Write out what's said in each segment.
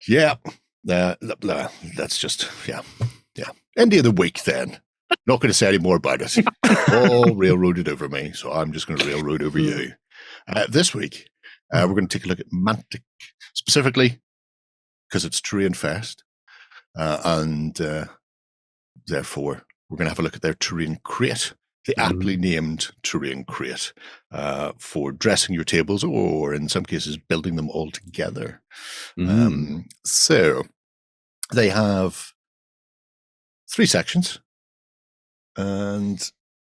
Yeah. That's just, yeah. End of the week then. Not going to say any more about it. All railroaded over me, so I'm just going to railroad over you. This week, we're going to take a look at Mantic, specifically because it's TerrainFest, and therefore we're going to have a look at their TerrainCrate, the aptly named TerrainCrate, for dressing your tables or, in some cases, building them all together. So they have 3 sections. And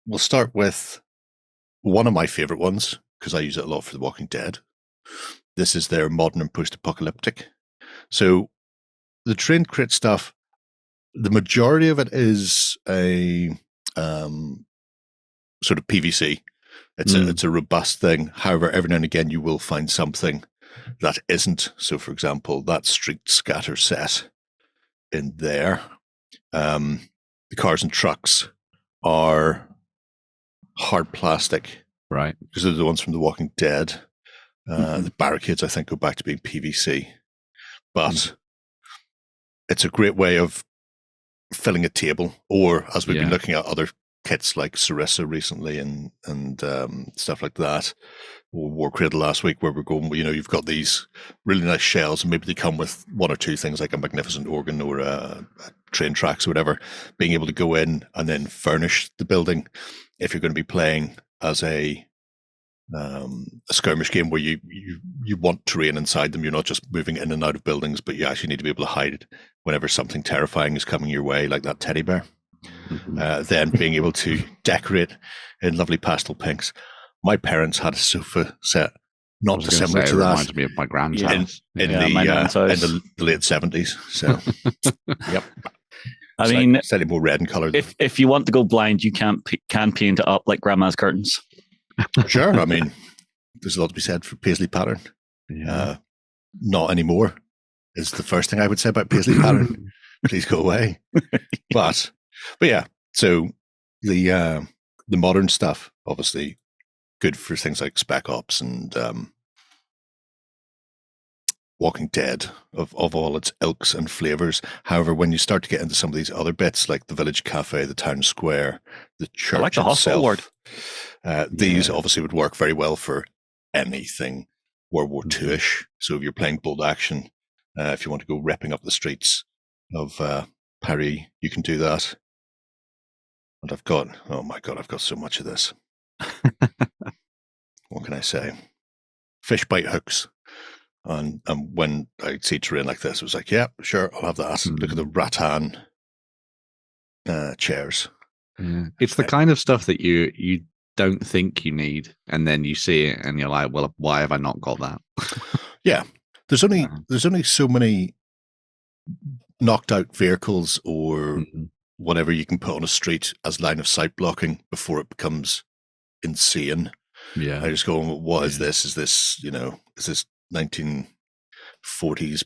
we'll start with one of my favorite ones, because I use it a lot for The Walking Dead. This is their modern and post-apocalyptic. So the TerrainCrate stuff, the majority of it is a sort of PVC. It's a robust thing. However, every now and again you will find something that isn't. So, for example, that street scatter set in there, the cars and trucks are hard plastic, right? Because they're the ones from The Walking Dead. The barricades, I think, go back to being PVC, but it's a great way of filling a table. Or, as we've been looking at other kits like Sarissa recently and stuff like that, or War Cradle last week, where we're going, you've got these really nice shells, and maybe they come with 1 or 2 things like a magnificent organ or a train tracks or whatever, being able to go in and then furnish the building if you're going to be playing as a skirmish game where you want terrain inside them. You're not just moving in and out of buildings, but you actually need to be able to hide whenever something terrifying is coming your way, like that teddy bear. Then being able to decorate in lovely pastel pinks. My parents had a sofa set not dissimilar to that. Reminds me of my grand's house. In the late 70s. So, yep. I mean, slightly more red in color. If you want to go blind, you can paint it up like grandma's curtains. Sure. I mean, there's a lot to be said for paisley pattern. Not anymore is the first thing I would say about paisley pattern. Please go away. But yeah. So the modern stuff, obviously, good for things like Spec Ops and Walking Dead of all its ilks and flavors. However, when you start to get into some of these other bits, like the village cafe, the town square, the church, I like the hospital ward. These obviously would work very well for anything World War II-ish. So if you're playing bolt action, if you want to go ripping up the streets of Paris, you can do that. And I've got so much of this. What can I say? Fish bite hooks. And when I see terrain like this, it was like, yeah, sure, I'll have that. Look at the rattan chairs. It's the kind of stuff that you don't think you need, and then you see it and you're like, well, why have I not got that? Yeah. There's only so many knocked out vehicles or whatever you can put on a street as line of sight blocking before it becomes insane. I just go, what is this? Is this, is this 1940s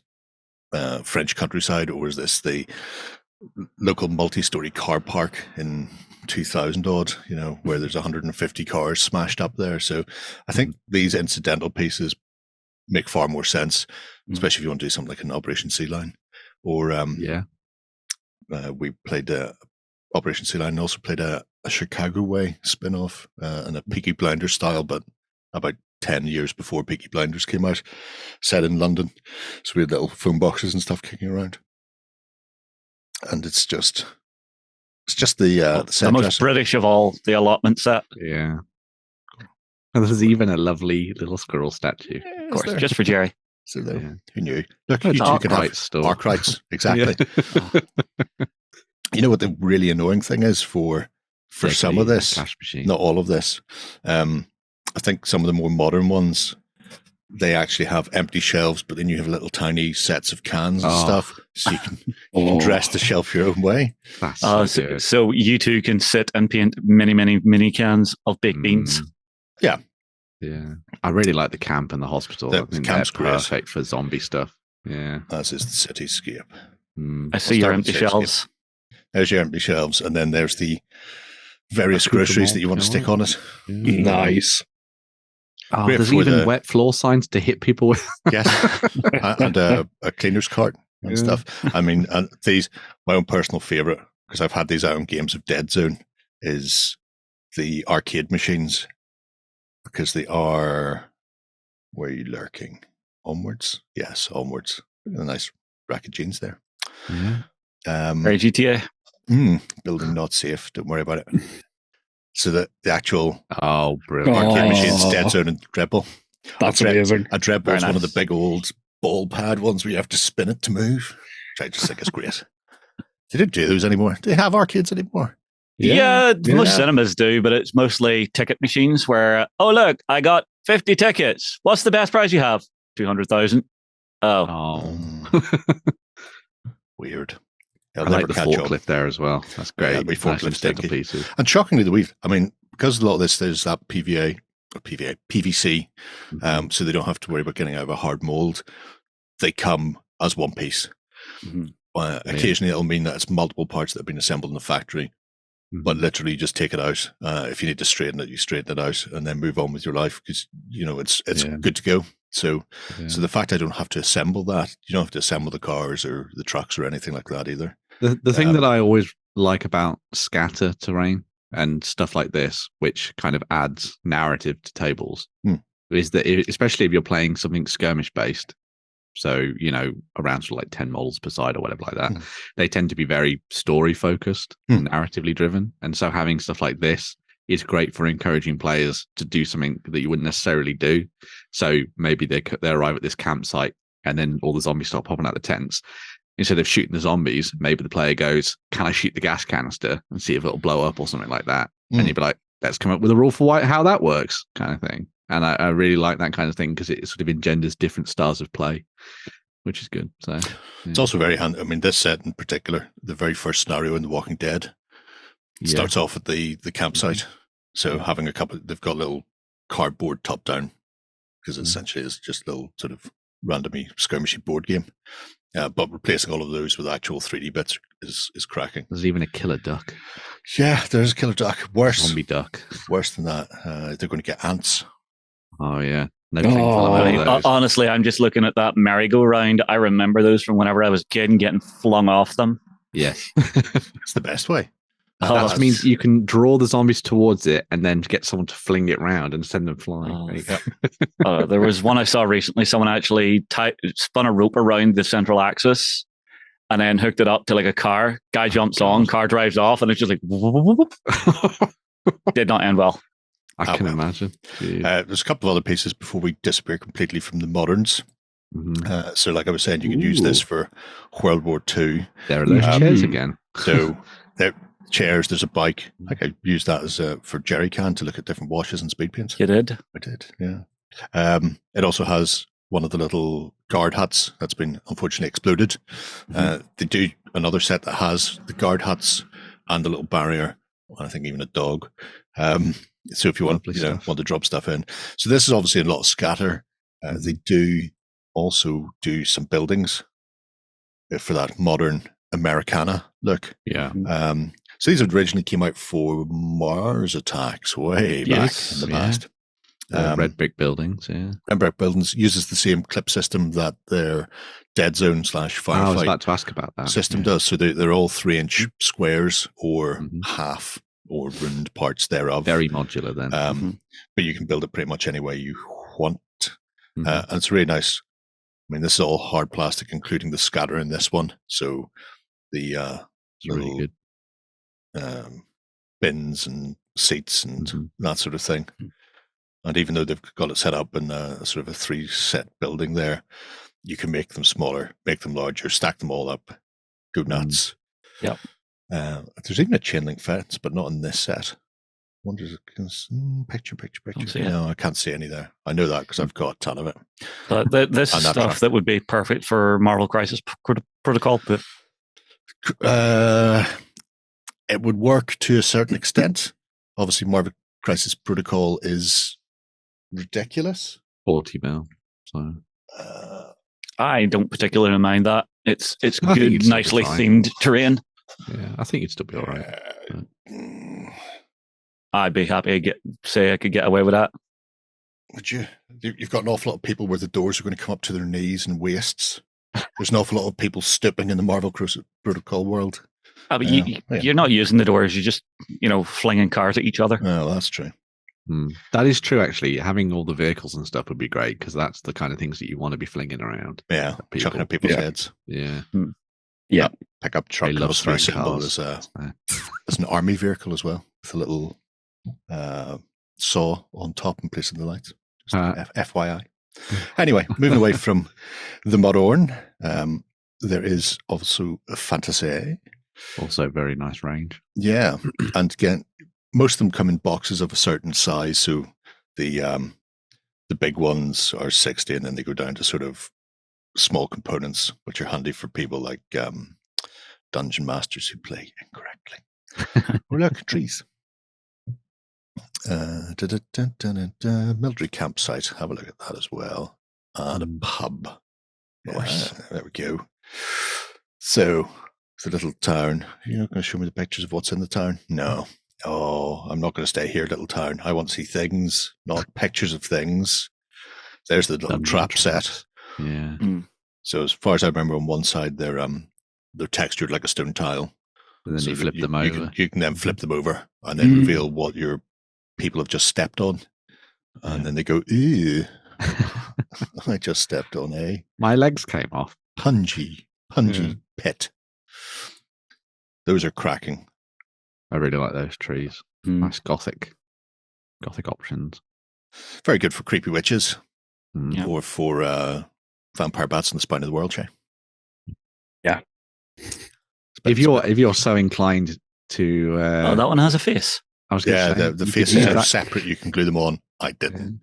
French countryside, or is this the local multi-story car park in 2000 odd, where there's 150 cars smashed up there? So I think these incidental pieces make far more sense, especially if you want to do something like an Operation Sea Line, or we played Operation Sea Line and also played a Chicago Way spin-off and a Peaky Blinders style, but about 10 years before Peaky Blinders came out, set in London. So we had little phone boxes and stuff kicking around. And it's just the set most dressing. British of all the allotment set. Yeah. And there's even a lovely little squirrel statue. Of course, just for Jerry. So who knew? Look, it's you two can have arc rights. Exactly. You know what the really annoying thing is for some of this, not all of this. I think some of the more modern ones, they actually have empty shelves, but then you have little tiny sets of cans and stuff, so you can dress the shelf your own way. So you two can sit and paint many cans of baked beans. Yeah. I really like the camp and the hospital. The camp's perfect for zombie stuff. Yeah. As is the cityscape. I see your empty shelves. There's your empty shelves, and then there's the various groceries that you want to stick on it. Nice. Oh, Great there's for even the- wet floor signs to hit people with. Yes, and a cleaner's cart and Yeah. stuff. I mean, and these, my own personal favorite, because I've had these out on games of Dead Zone, is the arcade machines, because they are, where are you lurking? Onwards? Yes, onwards. A nice rack of jeans there. Yeah. Very GTA. Building not safe. Don't worry about it. So the actual Oh, brilliant. arcade Oh. machines, Dead Zone and Dreadball. That's Dread- amazing. A Dreadball's Very one of the nice. big old ball pad ones where you have to spin it to move, which I just think is great. They don't do those anymore. Do they have arcades anymore? Yeah, most Yeah. cinemas do, but it's mostly ticket machines where, oh, look, I got 50 tickets. What's the best prize you have? 200,000. Oh, Oh. Weird. I I'll like never the catch forklift on. there as well. That's great. Yeah, we Nice forklift and set to stinky. pieces. And shockingly, because a lot of this, there's that PVC, so they don't have to worry about getting out of a hard mold. They come as one piece. Mhm. Occasionally, it'll mean that it's multiple parts that have been assembled in the factory, but literally you just take it out. If you need to straighten it, you straighten it out and then move on with your life, because it's Yeah. good to go. So Yeah. the fact I don't have to assemble that, you don't have to assemble the cars or the trucks or anything like that either. The thing that I always like about scatter terrain and stuff like this, which kind of adds narrative to tables, is that especially if you're playing something skirmish based, so around sort of like 10 models per side or whatever like that, they tend to be very story focused and narratively driven. And so having stuff like this is great for encouraging players to do something that you wouldn't necessarily do. So maybe they arrive at this campsite and then all the zombies start popping out the tents. Instead of shooting the zombies, maybe the player goes, can I shoot the gas canister and see if it'll blow up or something like that? And you'd be like, let's come up with a rule for how that works, kind of thing. And I really like that kind of thing because it sort of engenders different styles of play, which is good. So It's also very handy. I mean, this set in particular, the very first scenario in The Walking Dead, starts off at the campsite. So having they've got little cardboard top down, because essentially it's just a little sort of randomly skirmishy board game. But replacing all of those with actual 3D bits is cracking. There's even a killer duck. Yeah, there's a killer duck. Zombie duck. Worse than that. They're going to get ants. Oh, yeah. No Oh. pink I mean, element of those. honestly, I'm just looking at that merry-go-round. I remember those from whenever I was a kid and getting flung off them. Yes. It's the best way. That means you can draw the zombies towards it and then get someone to fling it round and send them flying. Oh. There you go. There was one I saw recently. Someone actually spun a rope around the central axis and then hooked it up to like a car. Guy jumps on, car drives off, and it's just like whoop, whoop, whoop. Did not end well. I can imagine. There's a couple of other pieces before we disappear completely from the moderns. So like I was saying, you can use this for World War II. There are those chairs again. So there chairs, there's a bike. Like I used that as for jerry can to look at different washes and speed paints. You did? I did, yeah. It also has one of the little guard huts that's been unfortunately exploded. They do another set that has the guard huts and a little barrier, I think even a dog. So if you want to drop stuff in. So this is obviously a lot of scatter. They do also do some buildings for that modern Americana look. Yeah. So these originally came out for Mars Attacks way back in the past. Red brick buildings, yeah. Red brick buildings uses the same clip system that their Dead Zone / Firefight I was about to ask about that. system does. So they're all 3-inch squares or half or round parts thereof. Very modular then. But you can build it pretty much any way you want. And it's really nice. I mean, this is all hard plastic, including the scatter in this one. So the it's really good. Bins and seats and that sort of thing. And even though they've got it set up in sort of a 3-set building there, you can make them smaller, make them larger, stack them all up, go nuts. Yep. There's even a chain link fence, but not in this set. Wonder if it can picture. No, I can't see any there. I know that because I've got a ton of it. This is stuff that would be perfect for Marvel Crisis Protocol. But it would work to a certain extent. Obviously, Marvel Crisis Protocol is ridiculous. 40 mil. So I don't particularly mind that. It's I think good, it's nicely fine. themed terrain. yeah, I think it'd still be all right. Mm, I'd be happy to say I could get away with that. would you? You've got an awful lot of people where the doors are going to come up to their knees and waists. There's an awful lot of people stooping in the Marvel Protocol world. But you're not using the doors. You're just, flinging cars at each other. Oh, that's true. That is true, actually. Having all the vehicles and stuff would be great because that's the kind of things that you want to be flinging around. Yeah, chucking at people's heads. Yeah. Yeah. Pickup truck is very simple as an army vehicle as well, with a little saw on top in place of the lights. FYI. Anyway, moving away from the modern, there is also a Fantasy. Also very nice range. Yeah, and again, most of them come in boxes of a certain size. So the big ones are 60, and then they go down to sort of small components, which are handy for people like dungeon masters who play incorrectly. Or look, trees. Military campsite. Have a look at that as well. And a pub. Nice. There we go. So it's a little town. You're not going to show me the pictures of what's in the town? No. Oh, I'm not going to stay here, little town. I want to see things, not pictures of things. There's the little trap set. Yeah. So as far as I remember, on one side they're textured like a stone tile. And then you flip them over. You can then flip them over and then reveal what your people have just stepped on. And then they go, ew. I just stepped on a... My legs came off. Pungy pit. Those are cracking. I really like those trees. Nice gothic options. Very good for creepy witches. Yeah. Or for vampire bats in the spine of the world, Shay. Yeah. If you're so inclined to... that one has a face. I was going to say, the faces are separate. You can glue them on. I didn't.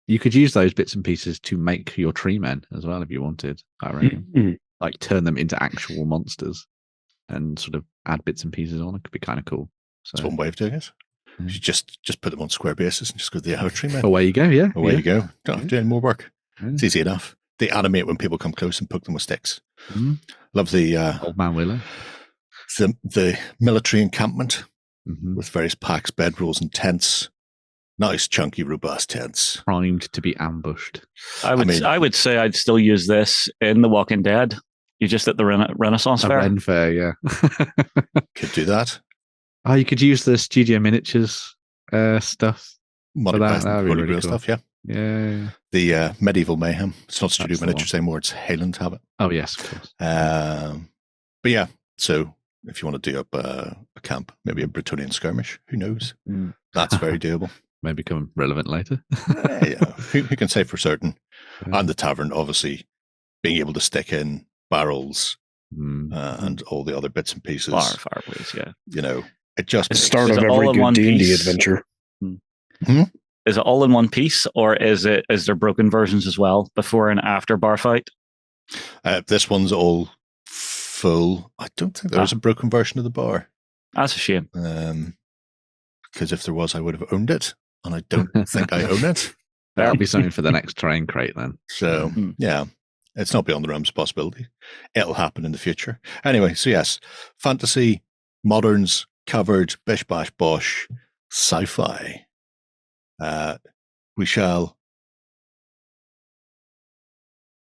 You could use those bits and pieces to make your tree men as well if you wanted, I reckon. Like turn them into actual monsters and sort of add bits and pieces on. It could be kind of cool. So, that's one way of doing it. You just put them on square bases and just go, the tree men. Away you go, yeah. Away you go. Don't have to do any more work. It's easy enough. They animate when people come close and poke them with sticks. Love the Old Man Willow. The military encampment with various packs, bedrolls, and tents. Nice, chunky, robust tents. Primed to be ambushed. I would say I'd still use this in The Walking Dead. You just at the Renaissance Fair. Ren Fair, yeah. Could do that. Oh, you could use the Studio Miniatures stuff. That would be really cool. Stuff, yeah. Yeah. The Medieval Mayhem. It's not Studio Miniatures anymore. It's Hayland have it. Oh, yes, of course. But yeah, so if you want to do up a camp, maybe a Bretonian skirmish, who knows? That's very doable. May become relevant later. Yeah. Who can say for certain? And the tavern, obviously, being able to stick in barrels and all the other bits and pieces. Fireplace, yeah. It just the start of every good D&D adventure. Is it all in one piece, or is there broken versions as well, before and after bar fight? This one's all full. I don't think there's a broken version of the bar. That's a shame. Because if there was, I would have owned it, and I don't think I own it. That'll be something for the next TerrainCrate then. So, yeah, it's not beyond the realms of possibility. It'll happen in the future. Anyway, so yes, fantasy, moderns, covered, bish, bash, bosh, sci-fi. We shall...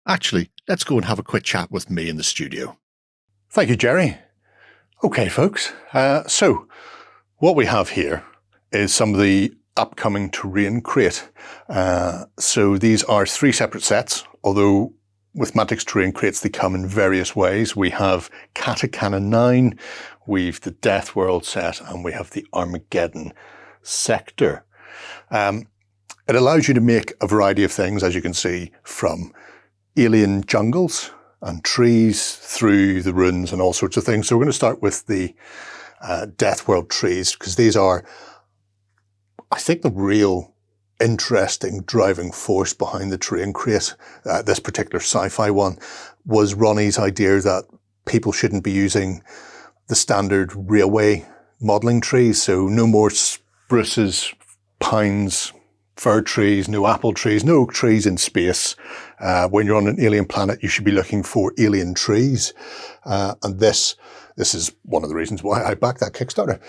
Actually, let's go and have a quick chat with me in the studio. Thank you, Jerry. Okay, folks. So, what we have here is some of the upcoming TerrainCrate. So these are 3 separate sets, although with Mantic's TerrainCrates they come in various ways. We have Katakana 9, we've the Death World set, and we have the Armageddon sector. It allows you to make a variety of things, as you can see, from alien jungles and trees through the ruins and all sorts of things. So we're going to start with the Death World trees, because these are, I think, the real interesting driving force behind the TerrainCrate. This particular sci-fi one was Ronnie's idea that people shouldn't be using the standard railway modelling trees, so no more spruces, pines, fir trees, no apple trees, no oak trees in space. When you're on an alien planet, you should be looking for alien trees. And this is one of the reasons why I backed that Kickstarter,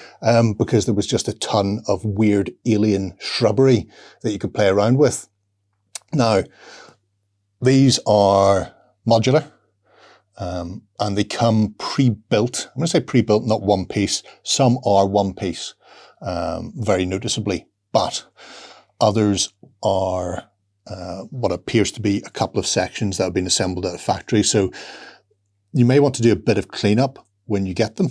because there was just a ton of weird alien shrubbery that you could play around with. Now, these are modular, and they come pre-built. I'm going to say pre-built, not one piece. Some are one piece, very noticeably, but others are what appears to be a couple of sections that have been assembled at a factory. So you may want to do a bit of cleanup when you get them.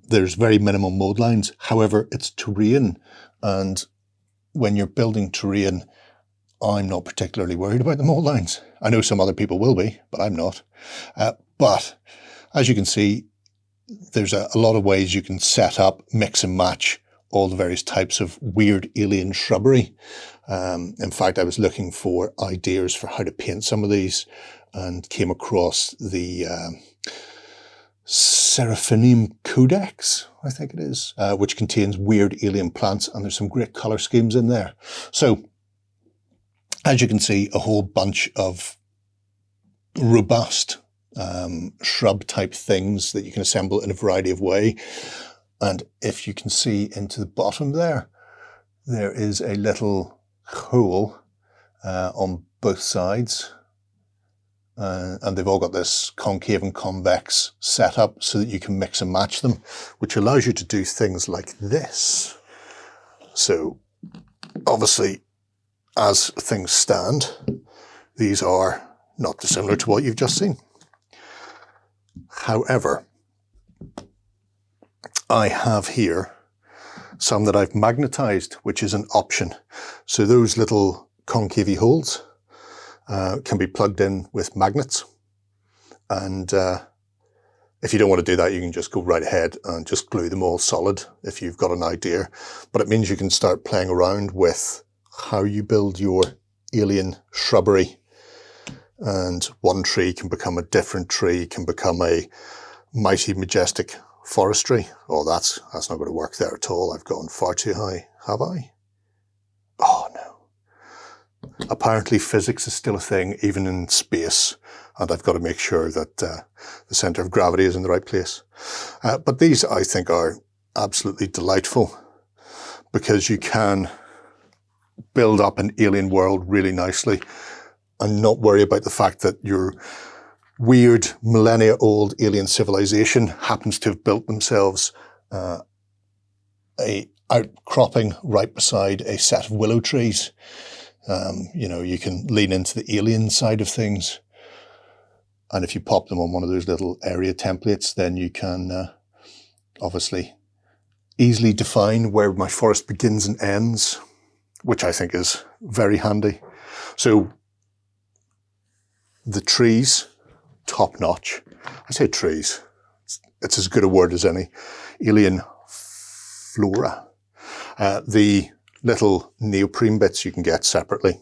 There's very minimal mold lines. However, it's terrain, and when you're building terrain, I'm not particularly worried about the mold lines. I know some other people will be, but I'm not. But as you can see, there's a lot of ways you can set up, mix and match all the various types of weird alien shrubbery. In fact, I was looking for ideas for how to paint some of these and came across the Seraphinium Codex, I think it is, which contains weird alien plants, and there's some great color schemes in there. So, as you can see, a whole bunch of robust shrub type things that you can assemble in a variety of ways. And if you can see into the bottom there, there is a little hole on both sides. And they've all got this concave and convex setup so that you can mix and match them, which allows you to do things like this. So obviously, as things stand, these are not dissimilar to what you've just seen. However, I have here some that I've magnetized, which is an option. So those little concave holes can be plugged in with magnets. And if you don't want to do that, you can just go right ahead and just glue them all solid if you've got an idea. But it means you can start playing around with how you build your alien shrubbery. And one tree can become a different tree, can become a mighty majestic forestry. Oh, that's not going to work there at all. I've gone far too high, have I? Oh, no. Apparently physics is still a thing, even in space. And I've got to make sure that the center of gravity is in the right place. But these, I think, are absolutely delightful because you can build up an alien world really nicely and not worry about the fact that your weird millennia-old alien civilization happens to have built themselves a outcropping right beside a set of willow trees. You know, you can lean into the alien side of things. And if you pop them on one of those little area templates, then you can obviously easily define where my forest begins and ends, which I think is very handy. So the trees, top notch. I say trees. It's as good a word as any. Alien flora. The little neoprene bits you can get separately.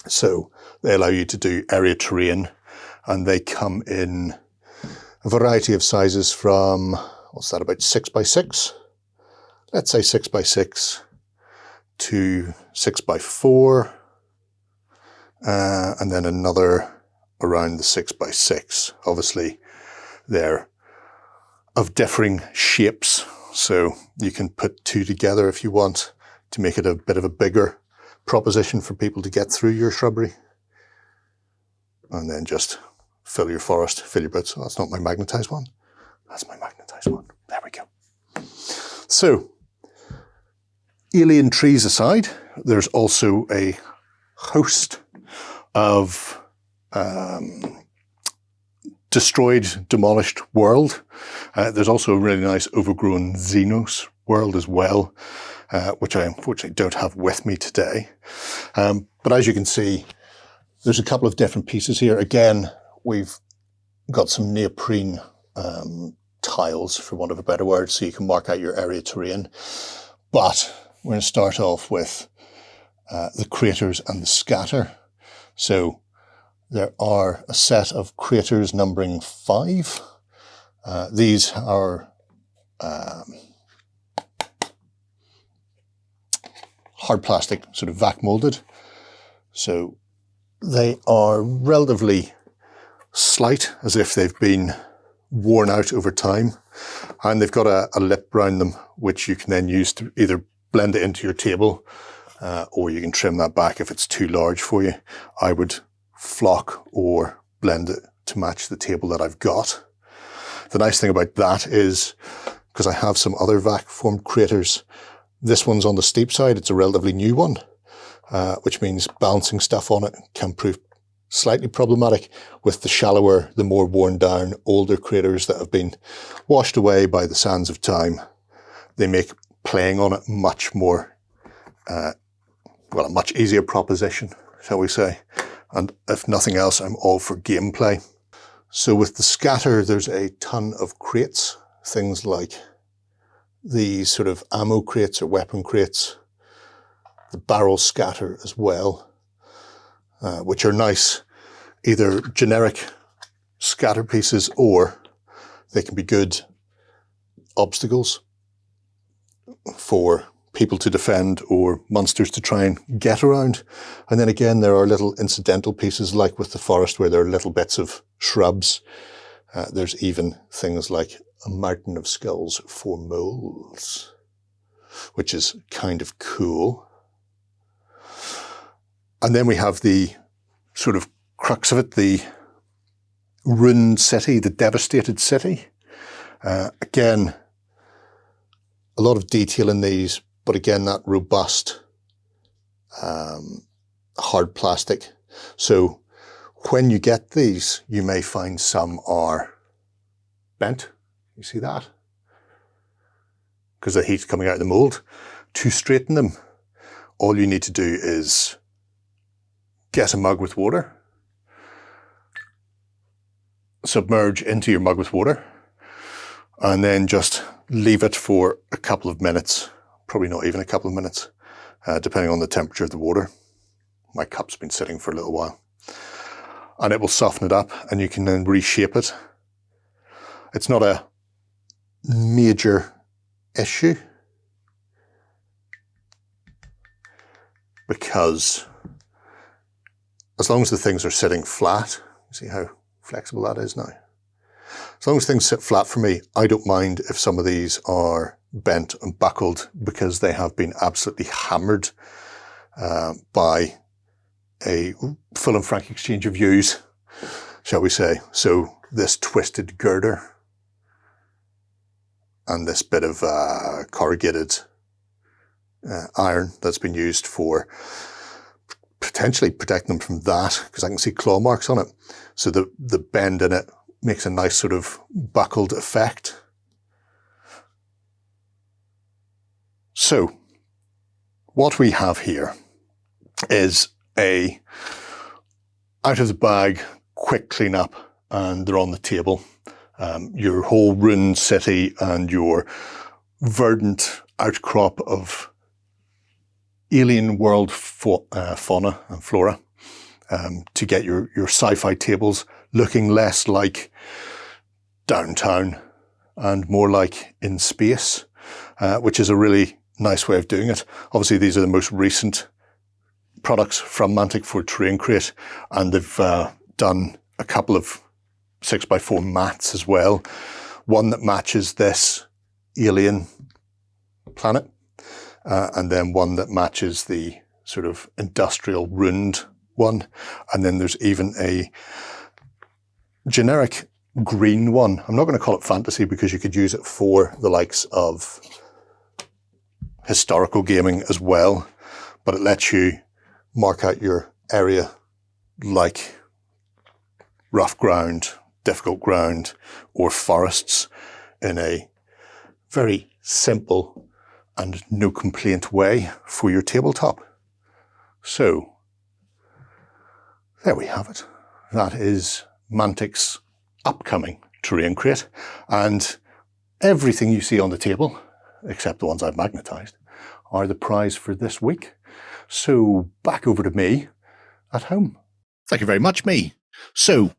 So they allow you to do area terrain, and they come in a variety of sizes from, what's that, about 6x6? Let's say 6x6 to 6x4, and then another around the 6x6. Obviously, they're of differing shapes, so you can put two together if you want to make it a bit of a bigger proposition for people to get through your shrubbery. And then just fill your forest, fill your bits. Oh, that's not my magnetized one. That's my magnetized one. There we go. So, alien trees aside, there's also a host of destroyed, demolished world. There's also a really nice overgrown Xenos world as well, which I unfortunately don't have with me today. But as you can see, there's a couple of different pieces here. Again, we've got some neoprene tiles, for want of a better word, so you can mark out your area terrain. But we're going to start off with the craters and the scatter. So there are a set of craters numbering 5. These are hard plastic, sort of vac molded. So they are relatively slight, as if they've been worn out over time. And they've got a lip around them, which you can then use to either blend it into your table, or you can trim that back if it's too large for you. I would flock or blend it to match the table that I've got. The nice thing about that is, because I have some other vac formed craters, this one's on the steep side. It's a relatively new one, which means balancing stuff on it can prove slightly problematic. With the shallower, the more worn down, older craters that have been washed away by the sands of time, they make playing on it much more, a much easier proposition, shall we say. And if nothing else, I'm all for gameplay. So with the scatter, there's a ton of crates, things like these sort of ammo crates or weapon crates, the barrel scatter as well, which are nice, either generic scatter pieces, or they can be good obstacles for people to defend or monsters to try and get around. And then again, there are little incidental pieces, like with the forest, where there are little bits of shrubs. There's even things like a mountain of skulls for moles, which is kind of cool. And then we have the sort of crux of it, the ruined city, the devastated city. Again, a lot of detail in these, but again, that robust, hard plastic. So when you get these, you may find some are bent. You see that? Because the heat's coming out of the mold. To straighten them, all you need to do is get a mug with water, submerge into your mug with water, and then just leave it for a couple of minutes, probably not even a couple of minutes, depending on the temperature of the water. My cup's been sitting for a little while. And it will soften it up, and you can then reshape it. It's not a major issue, because as long as the things are sitting flat, see how flexible that is now? As long as things sit flat for me, I don't mind if some of these are bent and buckled, because they have been absolutely hammered by a full and frank exchange of views, shall we say. So this twisted girder and this bit of corrugated iron that's been used for potentially protecting them from that, because I can see claw marks on it. So the bend in it makes a nice sort of buckled effect. So what we have here is a out of the bag quick cleanup, and they're on the table. Your whole ruined city and your verdant outcrop of alien world fauna and flora, to get your sci-fi tables looking less like downtown and more like in space, which is a really nice way of doing it. Obviously, these are the most recent products from Mantic for TerrainCrate, and they've done a couple of 6x4 mats as well. One that matches this alien planet, and then one that matches the sort of industrial ruined one. And then there's even a generic green one. I'm not going to call it fantasy, because you could use it for the likes of historical gaming as well, but it lets you mark out your area like rough ground, difficult ground, or forests in a very simple and no complaint way for your tabletop. So there we have it. That is Mantic's upcoming TerrainCrate, and everything you see on the table, except the ones I've magnetized, are the prize for this week. So back over to me at home. Thank you very much, me. So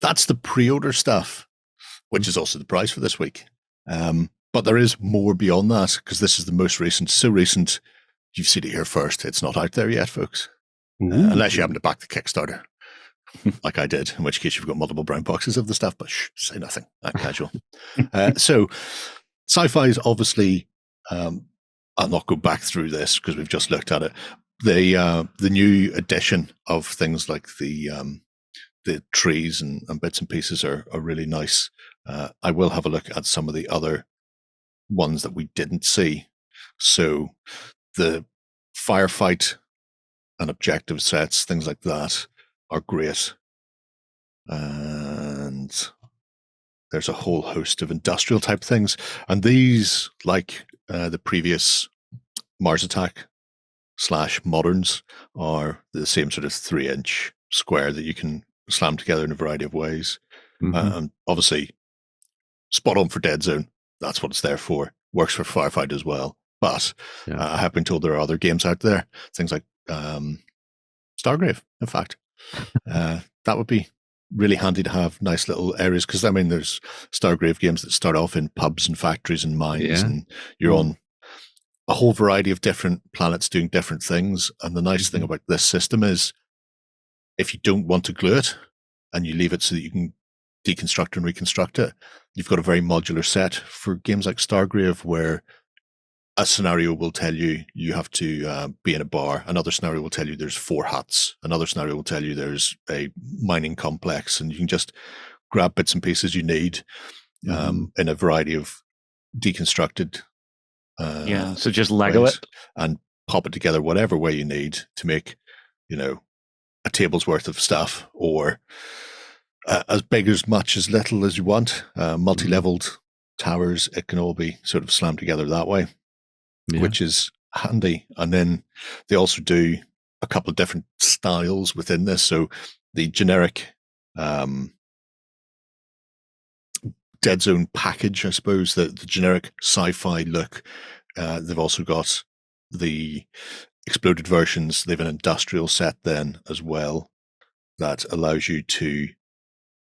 that's the pre-order stuff, which is also the prize for this week. But there is more beyond that, because this is the most recent, so recent, you've seen it here first. It's not out there yet, folks. Unless you happen to back the Kickstarter, like I did, in which case you've got multiple brown boxes of the stuff, but say nothing. I'm casual. So Sci-Fi is obviously, I'll not go back through this because we've just looked at it. The new addition of things like the trees and bits and pieces are really nice. I will have a look at some of the other ones that we didn't see. So the firefight and objective sets, things like that, are great. And there's a whole host of industrial type things. And these, like the previous Mars Attack / Moderns, are the same sort of 3-inch square that you can slam together in a variety of ways. And obviously, spot on for Dead Zone. That's what it's there for. Works for Firefight as well. But I have been told there are other games out there, things like Stargrave, in fact. That would be really handy to have nice little areas, because I mean, there's Stargrave games that start off in pubs and factories and mines, and you're on a whole variety of different planets doing different things. And the nice thing about this system is, if you don't want to glue it and you leave it so that you can deconstruct and reconstruct it, you've got a very modular set for games like Stargrave, where a scenario will tell you you have to be in a bar. Another scenario will tell you there's 4 huts. Another scenario will tell you there's a mining complex, and you can just grab bits and pieces you need in a variety of deconstructed. So just Lego it and pop it together whatever way you need to make, a table's worth of stuff, or as big as much as little as you want. Multi-leveled towers, it can all be sort of slammed together that way. Which is handy. And then they also do a couple of different styles within this. So the generic Dead Zone package, I suppose, the generic Sci-Fi look. They've also got the exploded versions. They have an industrial set then as well that allows you to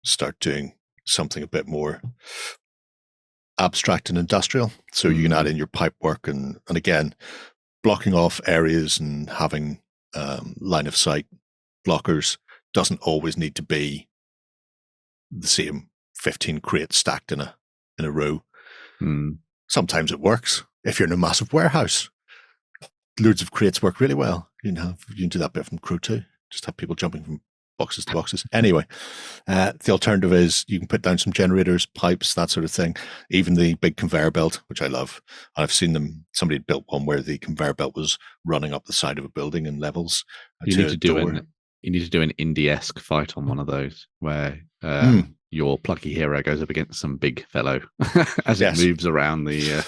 start doing something a bit more abstract and industrial. So you can add in your pipe work and again, blocking off areas and having line of sight blockers doesn't always need to be the same 15 crates stacked in a row. Sometimes it works. If you're in a massive warehouse, loads of crates work really well. You can do that bit from Crow 2. Just have people jumping from boxes to boxes. Anyway, the alternative is you can put down some generators, pipes, that sort of thing. Even the big conveyor belt, which I love. I've seen them. Somebody had built one where the conveyor belt was running up the side of a building in levels. You need to do an indie-esque fight on one of those where your plucky hero goes up against some big fellow as it moves around the.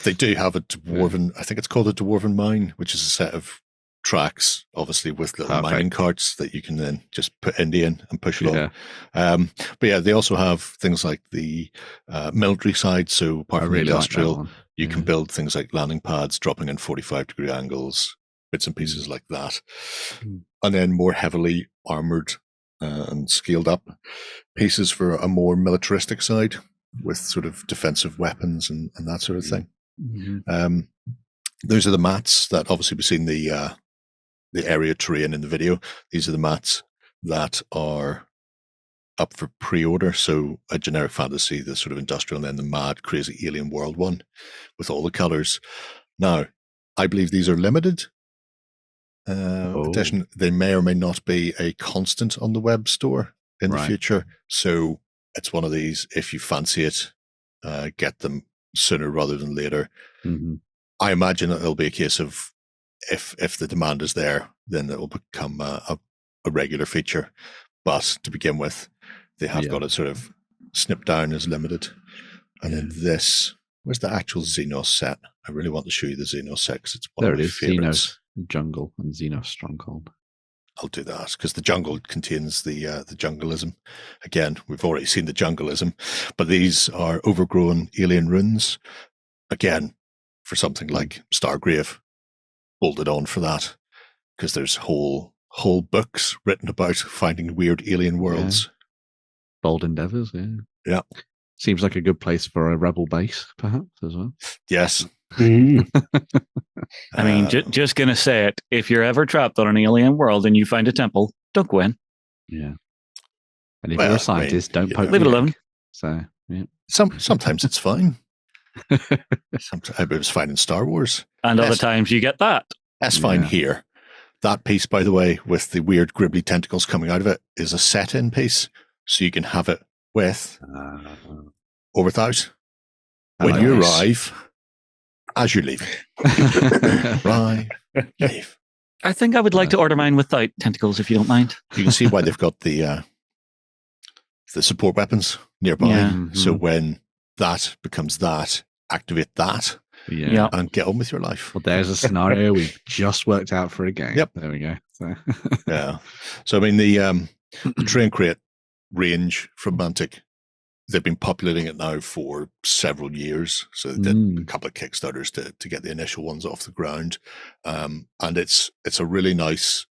They do have a dwarven. I think it's called a dwarven mine, which is a set of tracks, obviously with little mining carts that you can then just put Indy in and push along. But yeah, they also have things like the military side. So apart from industrial, you can build things like landing pads, dropping in 45-degree angles, bits and pieces like that. And then more heavily armored and scaled up pieces for a more militaristic side with sort of defensive weapons and that sort of thing. Those are the mats that obviously we've seen the area terrain in the video. These are the mats that are up for pre-order. So a generic fantasy, the sort of industrial, and then the mad, crazy alien world one with all the colors. Now, I believe these are limited edition. They may or may not be a constant on the web store in the future. So it's one of these, if you fancy it, get them sooner rather than later. I imagine it'll be a case of if the demand is there, then it will become a regular feature. But to begin with, they have got it sort of snipped down as limited. And then this, where's the actual Xenos set? I really want to show you the Xenos set because it's one of my favorites. Xenos Jungle and Xenos Stronghold. I'll do that because the jungle contains the jungleism. Again, we've already seen the jungleism, but these are overgrown alien ruins. Again, for something like Stargrave, bolted on for that because there's whole books written about finding weird alien worlds. Bold endeavors, yeah. Seems like a good place for a rebel base, perhaps, as well. Yes, Mm. I mean, just going to say it. If you're ever trapped on an alien world and you find a temple, don't go in. Yeah. And if you're a scientist, don't poke leave it alone. So, yeah. Sometimes it's fine. Sometimes it was fine in Star Wars. And other times you get that. That's fine here. That piece, by the way, with the weird gribbly tentacles coming out of it, is a set-in piece. So you can have it with or without. When you arrive, as you leave. Right. Leave. I think I would like to order mine without tentacles, if you don't mind. You can see why they've got the support weapons nearby. Yeah. So when that becomes that, activate that. Yeah. And get on with your life. Well, there's a scenario we've just worked out for a game. Yep. There we go. So. Yeah. So, I mean, the TerrainCrate range from Mantic, they've been populating it now for several years. So they did a couple of Kickstarters to get the initial ones off the ground. And it's a really nice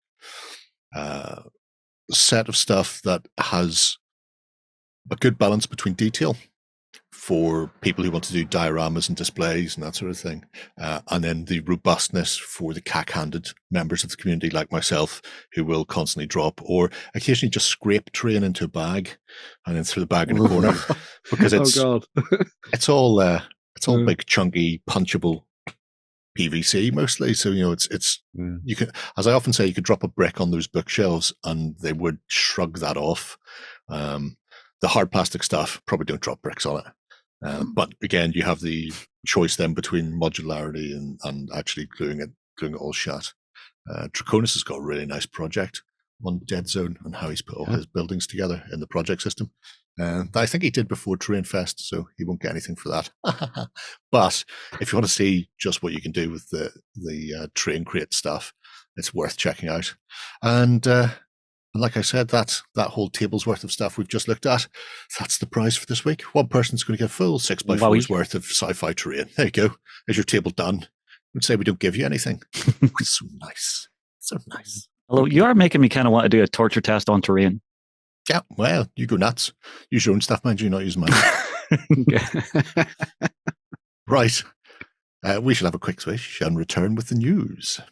set of stuff that has a good balance between detail for people who want to do dioramas and displays and that sort of thing. And then the robustness for the cack-handed members of the community like myself, who will constantly drop or occasionally just scrape terrain into a bag and then throw the bag in a corner because it's it's all big, chunky, punchable PVC mostly. So, it's you can, as I often say, you could drop a brick on those bookshelves and they would shrug that off. The hard plastic stuff, probably don't drop bricks on it. But again, you have the choice then between modularity and actually gluing it all shut. Draconis has got a really nice project on Dead Zone and how he's put all his buildings together in the project system. That I think he did before TerrainFest, so he won't get anything for that. But if you want to see just what you can do with the TerrainCrate stuff, it's worth checking out. And like I said, that whole table's worth of stuff we've just looked at, that's the prize for this week. One person's going to get full 6x4's worth of Sci-Fi terrain. There you go. There's your table done. We'd say we don't give you anything. It's so nice. So nice. Although you are making me kind of want to do a torture test on terrain. Yeah, well, you go nuts. Use your own stuff, mind you, not use mine. Right. We shall have a quick switch and return with the news.